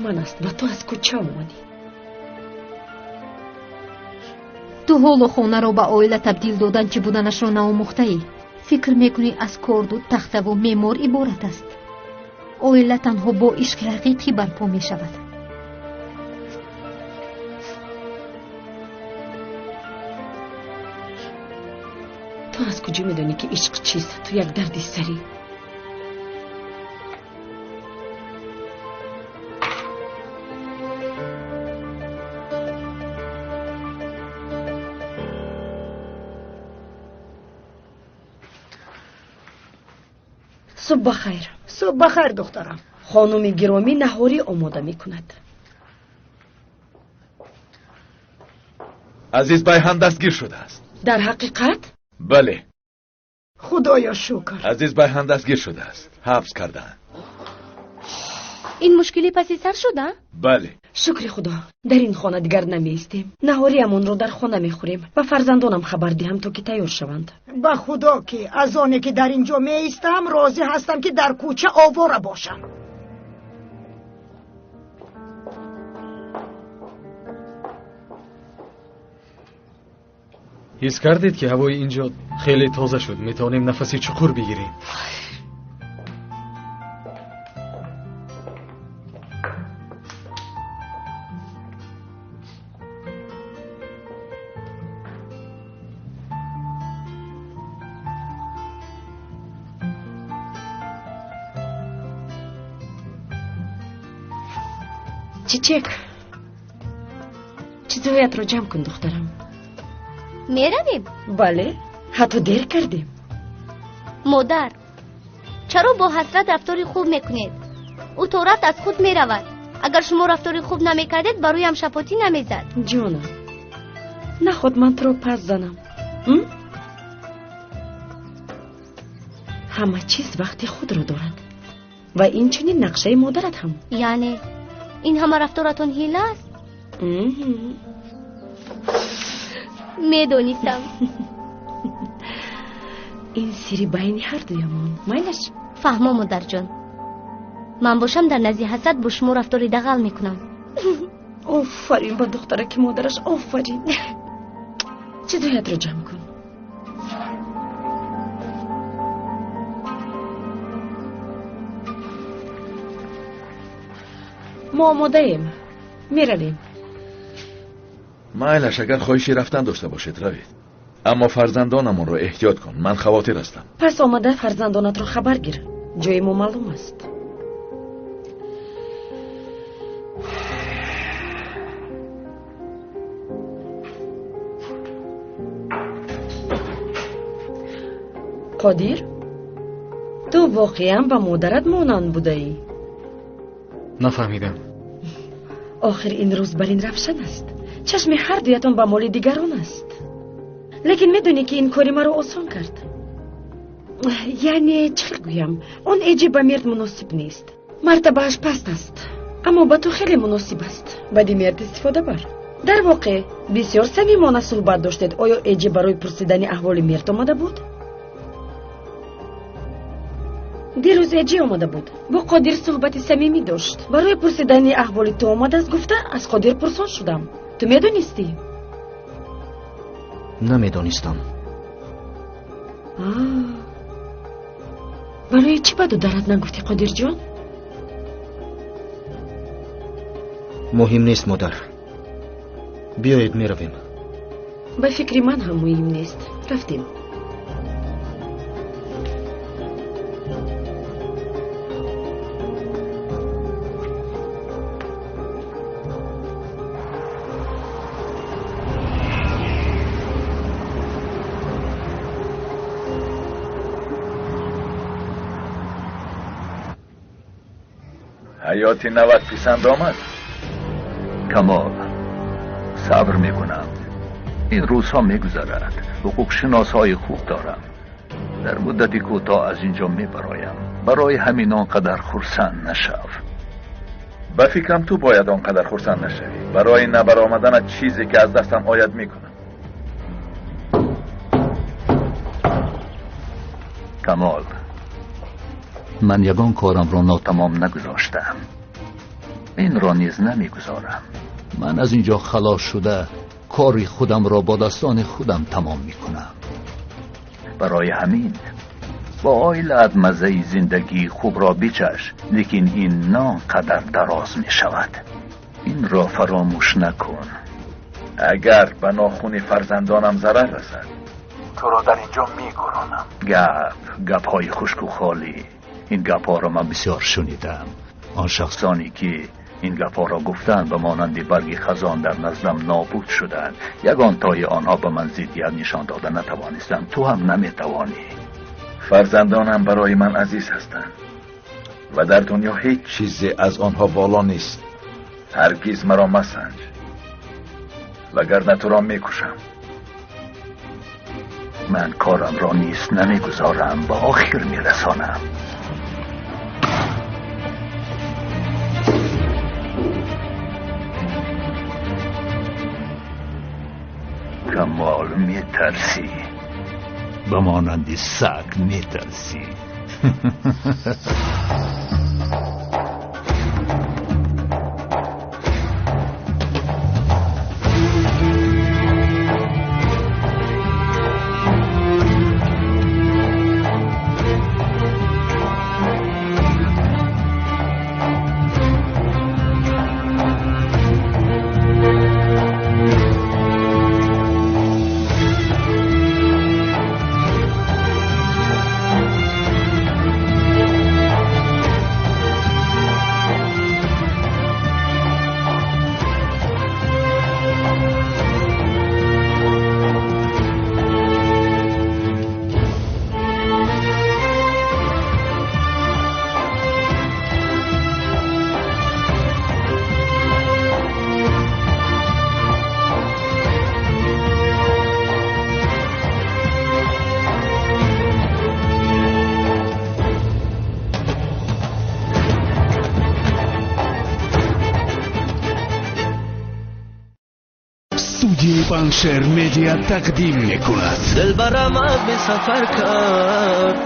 من است و تو از کجا اومدی؟ تو حال خانه با oila تبدیل دادن چی بودنش را ناموخته‌ای؟ فکر میکنی از کارد و تخته و معمار عبارت است؟ oila تنها با عشق حقیقی برپا می شود. تو از کجا میدونی که عشق چیست؟ تو یک دردی سری. صبح بخیر. صبح بخیر دخترم. خانم گرامی نهاری آماده میکند. عزیز بیهان دستگیر شده است. در حقیقت؟ بله. خدایا شکر. عزیز بیهان دستگیر شده است. حبس کردن. این مشکلی پسی سر شده؟ بله. شکر خدا. در این خانه دیگر نمیستیم. نهاری امون رو در خانه میخوریم و فرزندانم خبر دهم تا که تیار شوند. به خدا که از آنه که در اینجا میستم راضی هستم که در کوچه آواره باشم. حس کردید که هوای اینجا خیلی تازه شد؟ میتونیم نفسی چقور بگیریم. چیچک، چیزهایت رو جمع کن دخترم. میرویم؟ بله، حتی دیر کردیم. مادر، چرا با حسرت رفتاری خوب میکنید؟ او طورت از خود میرود. اگر شما رفتاری خوب نمیکردید برایم شپاتی نمیزد. جانم، نخود من تو رو پس زنم. همه چیز وقتی خود رو دارد و این چنین نقشه مادرت هم. یعنی این همه رفتارتون حیله است؟ میدونیستم. این سری بین هر دویمان. مایلش فهمم مادر جان. من باشم در نزد حسد با شما رفتاری دغل میکنم. آفرین با دختره که مادرش. آفرین. چیزهایت رو جمع کن. ما آماده ایم. میرویم. مایلش اگر خواهشی رفتن داشته باشید روید. اما فرزندانمون رو احتیاط کن. من خواطر هستم. پس آمده فرزندانت رو خبر گیر. جای ما معلوم است. قادر، تو واقعا با مادرت مانند بوده ای؟ نفهمیدم. آخر این روز بر این روشن است. چشم هر دویتون به مال دیگران است. لیکن میدونی که این کاری مرا آسان کرد. یعنی چه گویم، اون ایجی به مرد مناسب نیست. مرتبهش پست است، اما به تو خیلی مناسب است. بدی مرد استفاده بر. در واقع بسیار صمیمانه صحبت داشتید. آیا ایجی برای پرسیدن احوال مرد آمده بود؟ دیروز ایجی آمده بود. با قادر صحبت صمیمی داشت. برای پرسیدن احوال تو آمده است. گفته از قادر پرسان شدم. تو میدونستی؟ نمیدونستم. برای چی بدو درت نگفتی قادر جان؟ مهم نیست مادر. بیایید میرویم. به فکر من هم مهم نیست. رفتیم. حیاتی 90 پیسند آمد. کمال، صبر میکنم. این روزها میگذرد. حقوق شناسای خوب دارم. در مدتی کوتاه از اینجا میبرایم. برای همین آنقدر خرسند نشو. به فکرم تو باید آنقدر خرسند نشوی. برای نبر آمدن چیزی که از دستم آید میکنم. کمال، من یگان کارم را ناتمام نگذاشتم. این را نیز نمیگذارم. من از اینجا خلاص شده کاری خودم را با دستان خودم تمام میکنم. برای همین با آیلت مزه زندگی خوب را بچش، لیکن این نه قدر دراز می شود. این را فراموش نکن. اگر به ناخون فرزندانم ضرر رسد تو را در اینجا میگرانم. گپ های خشک و خالی. این گپ ها را من بسیار شنیدم. آن شخصانی که این گپ ها را گفتند به مانند برگ خزان در نزدم نابود شدند. یگان تای آنها به من ضدیت نشان داده نتوانستند. تو هم نمیتوانی. فرزندانم برای من عزیز هستند و در دنیا هیچ چیزی از آنها بالا نیست. هرگز مرا مسنج، وگرنه تو را میکشم. من کارم را نیست نمیگذارم، به آخر میرسانم. کمال میترسی، به مانند سگ میترسی. پنشر میدیا تقدیم میکند. دلبرم به سفر کرد